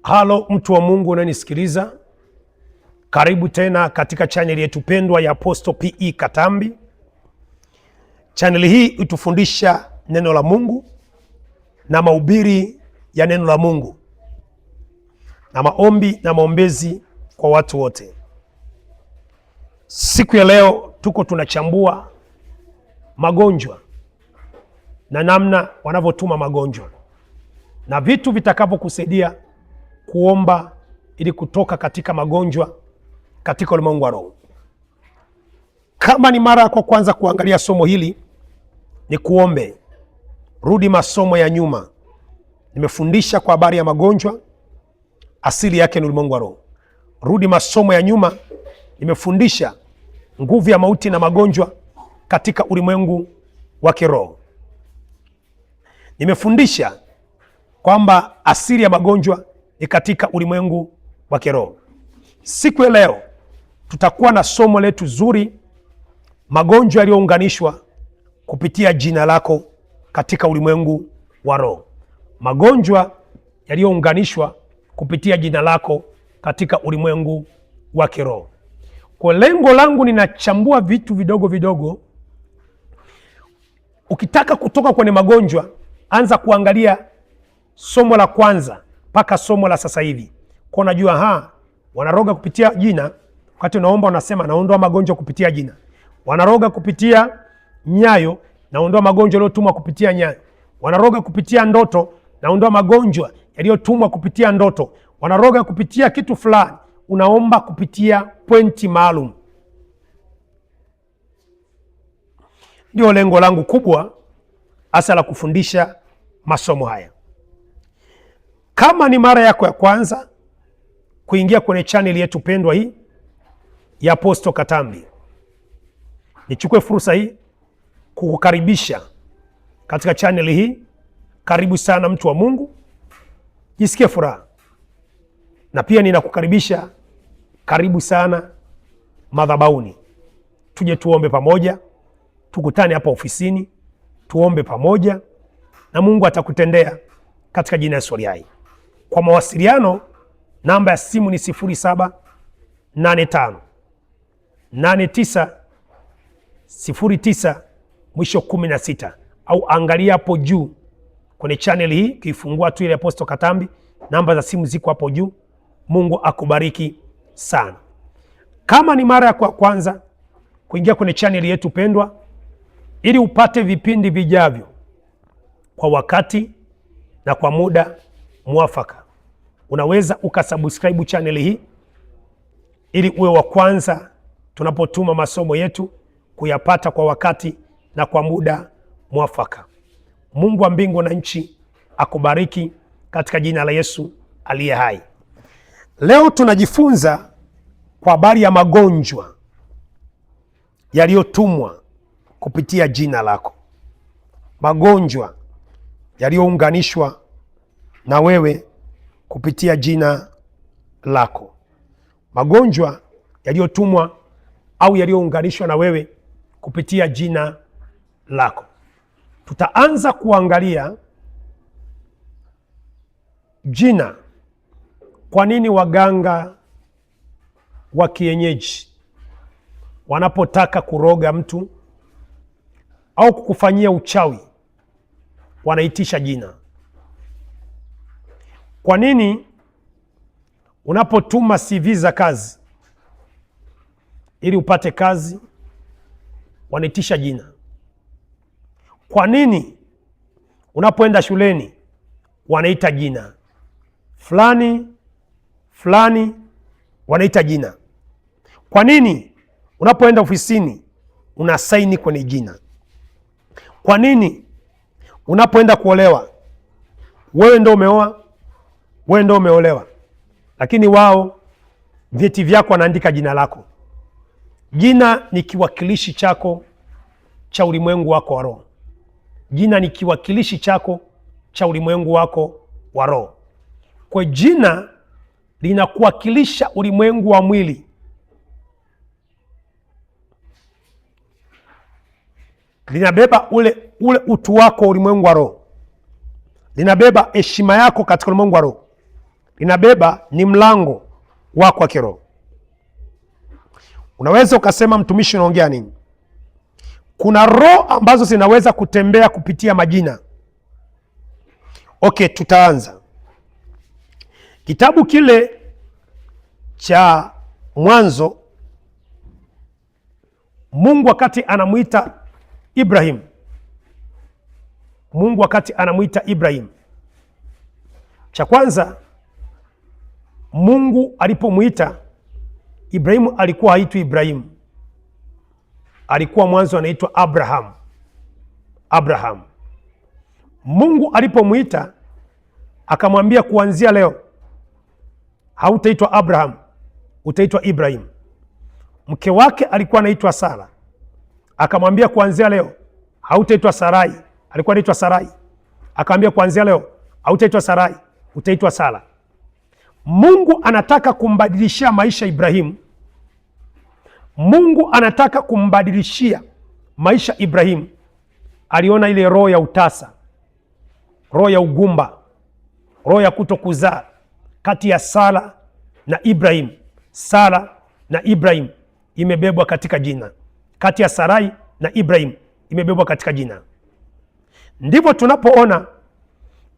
Halo mtu wa Mungu unanisikiliza, karibu tena katika channel yetu pendwa ya Apostle P.E. Katambi. Channel hii itufundisha neno la Mungu na mahubiri ya neno la Mungu na maombi na maombezi kwa watu wote. Siku ya leo tunachambua magonjwa na namna wanavyotuma magonjwa na vitu vitakavyokusaidia kuomba ili kutoka katika magonjwa katika ulimwengu wa roho. Kama ni mara yako kwanza kuangalia somo hili, ni kuombe rudi masomo ya nyuma. Nimefundisha kwa habari ya magonjwa, asili yake ni ulimwengu wa roho. Rudi masomo ya nyuma, nimefundisha nguvu ya mauti na magonjwa katika ulimwengu wa kiroho. Nimefundisha kwamba asili ya magonjwa ni katika ulimwengu wa kiroho. Siku ya leo tutakuwa na somo letu zuri, magonjwa yaliyounganishwa kupitia jina lako katika ulimwengu wa roho. Magonjwa yaliyounganishwa kupitia jina lako katika ulimwengu wa kiroho. Kwa lengo langu ninachambua vitu vidogo vidogo. Ukitaka kutoka kwenye magonjwa, anza kuangalia somo la kwanza mpaka somo la sasa hivi. Kwa unajua wanaroga kupitia jina. Wakati unaomba unasema naondoa magonjwa kupitia jina. Wanaroga kupitia nyayo, naondoa magonjwa yaliyotumwa kupitia nyayo. Wanaroga kupitia ndoto, naondoa magonjwa yaliyotumwa kupitia ndoto. Wanaroga kupitia kitu fulani, unaomba kupitia pointi maalum. Ndio lengo langu kubwa hasa la kufundisha masomo haya. Kama ni mara yako ya kwanza kuingia kwenye channel yetu pendwa hii ya Apostle Katambi, nichukue fursa hii kukukaribisha katika channel hii. Karibu sana mtu wa Mungu, jisikie furaha. Na pia ninakukaribisha, karibu sana madhabahuni. Tuje tuombe pamoja, tukutane hapa ofisini, tuombe pamoja na Mungu atakutendea katika jina la Yesu aliye hai. Kwa mawasiliano, namba ya simu ni 0785 89 09 mwisho 16, au angalia hapo juu kwenye channel hii, kiifungua tu ile Apostle Katambi, namba za simu ziko hapo juu. Mungu akubariki sana. Kama ni mara ya kwanza kuingia kwenye channel yetu pendwa, ili upate vipindi vijavyo kwa wakati na kwa muda mwafaka, unaweza ukasubscribe channel hii ili uwe wa kwanza tunapotuma masomo yetu kuyapata kwa wakati na kwa muda mwafaka. Mungu wa mbingu na nchi akubariki katika jina la Yesu aliye hai. Leo tunajifunza kwa habari ya magonjwa yaliyotumwa kupitia jina lako. Magonjwa yaliyounganishwa na wewe kupitia jina lako. Magonjwa yaliyotumwa au yaliyounganishwa na wewe kupitia jina lako. Tutaanza kuangalia jina. Kwa nini waganga wa kienyeji wanapotaka kuroga mtu au kukufanyia uchawi wanaitisha jina? Kwa nini unapotuma CV za kazi ili upate kazi wanaitisha jina? Kwa nini unapoenda shuleni wanaita jina fulani fulani, wanaita jina? Kwa nini unapoenda ofisini unasaini kwenye jina? Kwa nini unapoenda kuolewa, wewe ndio umeoa, wewe ndio umeolewa, lakini wao vyeti vyako wanaandika jina lako? Jina ni kiwakilishi chako cha ulimwengu wako wa roho. Jina ni kiwakilishi chako cha ulimwengu wako wa roho. Kwa jina linakuwakilisha ulimwengu wa mwili. Linabeba ule utu wako ulimwengu wa roho. Linabeba heshima yako katika ulimwengu wa roho. linabeba ni mlango wako wa kiroho. Unaweza ukasema, mtumishi, unaongea nini? Kuna roho ambazo zinaweza kutembea kupitia majina. Okay, tutaanza kitabu kile cha Mwanzo. Mungu wakati anamuita Ibrahim, cha kwanza, Mungu alipomuita Ibrahimu alikuwa haitwi Ibrahimu, alikuwa mwanzo anaitwa Abraham. Mungu alipomuita akamwambia, kuanzia leo hautaitwa Abraham, utaitwa Ibrahim. Mke wake alikuwa anaitwa Sara, akamwambia, kuanzia leo hautaitwa Sarai, alikuwa anaitwa Sarai, akamwambia, kuanzia leo hautaitwa Sarai, utaitwa Sara. Mungu anataka kumbadilishia maisha Ibrahimu. Mungu anataka kumbadilishia maisha Ibrahimu. Aliona ile roho ya utasa, roho ya ugumba, roho ya kutokuzaa kati ya Sara na Ibrahim. Sara na Ibrahim imebebwa katika jina, kati ya Sarai na Ibrahim imebebwa katika jina. Ndivyo tunapoona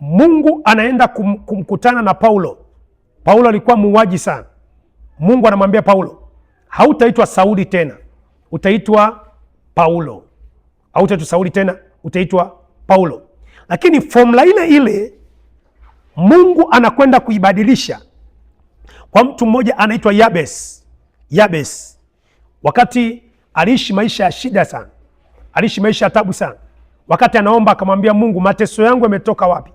Mungu anaenda kumkutana na Paulo. Paulo alikuwa muuaji sana. Mungu anamwambia Paulo, hautaitwa Sauli tena, utaitwa Paulo. Hautaitwa Sauli tena, utaitwa Paulo. Lakini formula ile ile Mungu anakwenda kuibadilisha kwa mtu mmoja anaitwa Yabes. Wakati aliishi maisha ya shida sana, aliishi maisha ya tabu sana. Wakati anaomba akamwambia Mungu, mateso yangu yametoka wapi?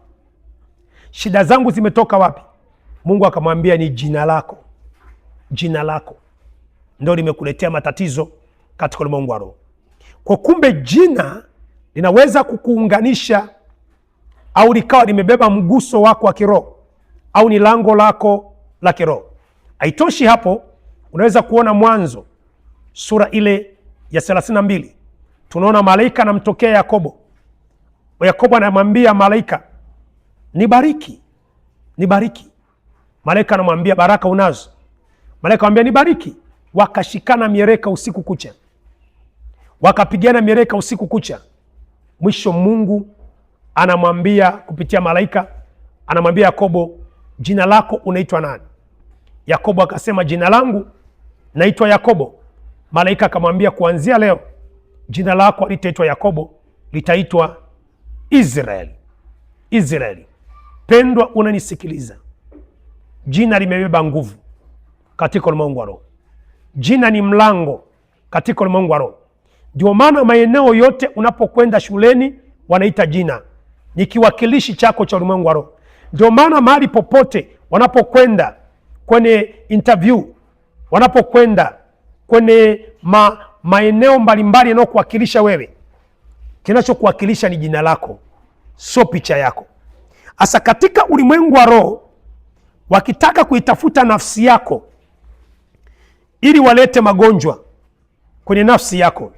Shida zangu zimetoka wapi? Mungu akamwambia, ni jina lako. Jina lako ndio limekuletea matatizo katika ulimwengu wa roho. Kwa kumbe jina linaweza kukuunganisha, au likawa limebeba mguso wako wa kiroho, au ni lango lako la kiroho. Haitoshi hapo, unaweza kuona Mwanzo sura ile ya 32. Tunaona malaika anamtokea Yakobo. Yakobo anamwambia malaika, nibariki. Malaika anamwambia, baraka unazo. Malaika anamwambia, nibariki. Wakashikana mieleka usiku kucha, wakapigana mieleka usiku kucha. Mwisho Mungu anamwambia kupitia malaika, anamwambia Yakobo, jina lako unaitwa nani? Yakobo akasema, jina langu naitwa Yakobo. Malaika akamwambia, kuanzia leo jina lako halitaitwa Yakobo, litaitwa Israeli. Pendwa, unanisikiliza, jina limebeba nguvu katika ulimwengu wa roho. Jina ni mlango katika ulimwengu wa roho. Ndio maana maeneo yote unapokwenda shuleni wanaita jina, ni kiwakilishi chako cha ulimwengu wa roho. Ndio maana mahali popote wanapokwenda kwenye interview, wanapokwenda kwenye maeneo mbalimbali yanayokuwakilisha wewe, kinachokuwakilisha ni jina lako, sio picha yako. Asa katika ulimwengu wa roho, wakitaka kuitafuta nafsi yako ili walete magonjwa kwenye nafsi yako,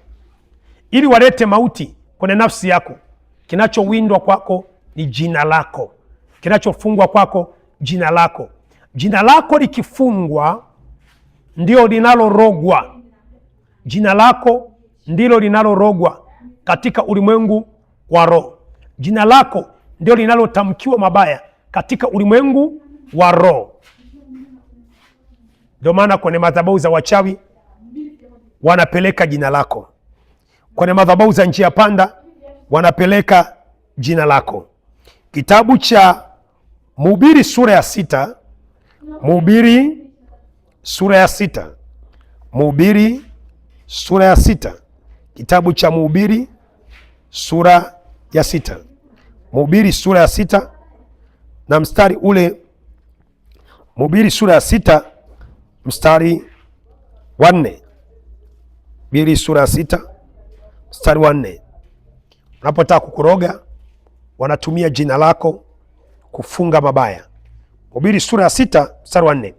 ili walete mauti kwenye nafsi yako, kinachowindwa kwako ni jina lako, kinachofungwa kwako jina lako. Jina lako likifungwa ndio linalorogwa. Jina lako ndilo linalorogwa katika ulimwengu wa roho. Jina lako ndio linalotamkiwa mabaya katika ulimwengu wa roho. Ndio maana kwenye madhabahu za wachawi wanapeleka jina lako, kwenye madhabahu za njia panda wanapeleka jina lako. Kitabu cha Mhubiri sura ya 6, Mhubiri sura ya 6, Mhubiri sura ya 6, kitabu cha Mhubiri sura ya 6, Mhubiri sura ya 6 na mstari ule, Mhubiri sura ya 6 mstari wa 4. Mhubiri sura ya 6 mstari wa 4. Unapotaka kukuroga wanatumia jina lako kufunga mabaya. Mhubiri sura ya 6 mstari wa 4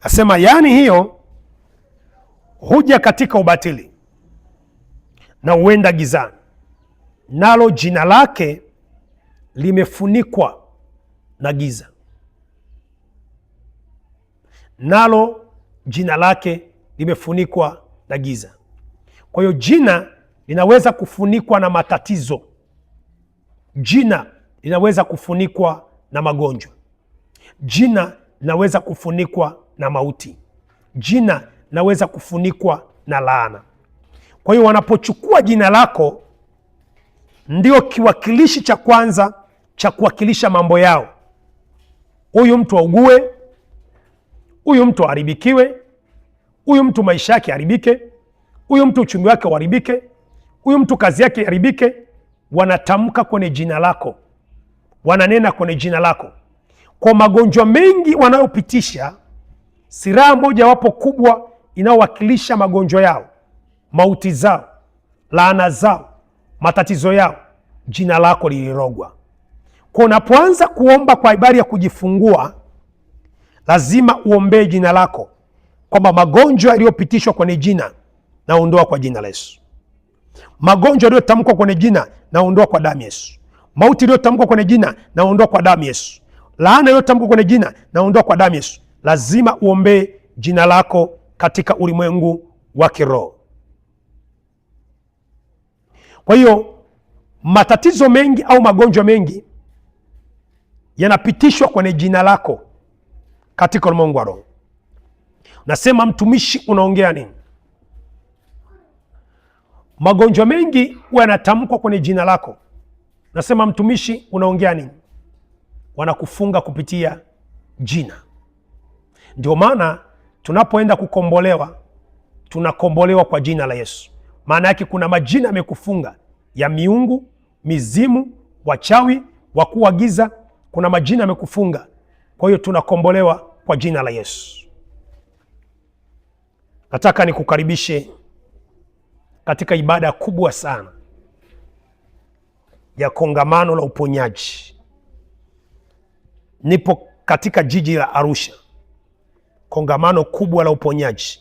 asema, yaani hiyo huja katika ubatili na uenda gizani, nalo jina lake limefunikwa na giza. nalo jina lake limefunikwa na giza. Kwa hiyo jina linaweza kufunikwa na matatizo. Jina linaweza kufunikwa na magonjwa. Jina linaweza kufunikwa na mauti. Jina linaweza kufunikwa na laana. Kwa hiyo wanapochukua jina lako, ndio kiwakilishi cha kwanza cha kuwakilisha mambo yao. Huyu mtu augue, huyu mtu aharibikiwe, huyu mtu maisha yake haribike, huyu mtu uchumi wake uharibike, huyu mtu kazi yake iharibike. Wanatamka kwenye jina lako, wananena kwenye jina lako. Kwa magonjwa mengi wanayopitisha, silaha moja wapo kubwa inayowakilisha magonjwa yao, mauti zao, laana zao, matatizo yao, jina lako lilirogwa. Kwa unapoanza kuomba kwa habari ya kujifungua, lazima uombee jina lako, kwamba magonjwa yaliyopitishwa kwenye jina naondoa kwa jina la Yesu. Magonjwa yaliyotamkwa kwenye jina naondoa kwa damu ya Yesu. Mauti iliyotamkwa kwenye jina naondoa kwa damu ya Yesu. Laana iliyotamkwa kwenye jina naondoa kwa damu ya Yesu. Lazima uombee jina lako katika ulimwengu wa kiroho. Kwa hiyo matatizo mengi au magonjwa mengi yanapitishwa kwenye jina lako katika ulimwengu wa roho. Nasema, mtumishi, unaongea nini? Magonjwa mengi huwa yanatamkwa kwenye jina lako. Nasema, mtumishi, unaongea nini? Wanakufunga kupitia jina. Ndio maana tunapoenda kukombolewa, tunakombolewa kwa jina la Yesu. Maana yake kuna majina yamekufunga ya miungu, mizimu, wachawi, wakuu wa giza. Kuna majina yamekufunga. Kwa hiyo tunakombolewa kwa jina la Yesu. Nataka nikukaribishe katika ibada kubwa sana ya kongamano la uponyaji. Nipo katika jiji la Arusha. Kongamano kubwa la uponyaji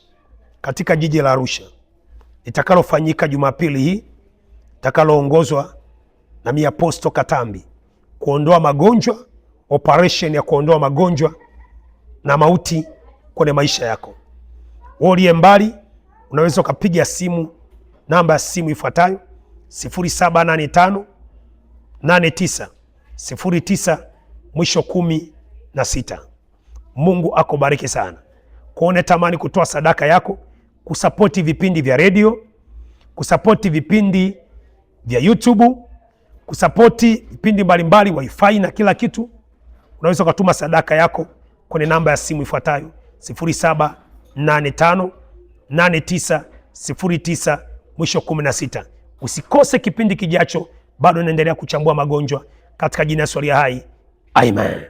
katika jiji la Arusha litakalofanyika Jumapili hii, litakaloongozwa na Apostle Katambi, kuondoa magonjwa, operation ya kuondoa magonjwa na mauti kwenye maisha yako. Wewe uliye mbali, unaweza ukapiga simu, namba ya simu ifuatayo 0785 89 09 mwisho 16. Mungu akubariki sana. Kwa unatamani kutoa sadaka yako, kusapoti vipindi vya redio, kusapoti vipindi vya YouTube, kusapoti vipindi mbalimbali, wifi na kila kitu, unaweza kutuma sadaka yako kwenye namba ya simu ifuatayo 0785 89 09 mwisho 16. Usikose kipindi kijacho, bado naendelea kuchambua magonjwa katika jina la Yesu aliye hai. Amen.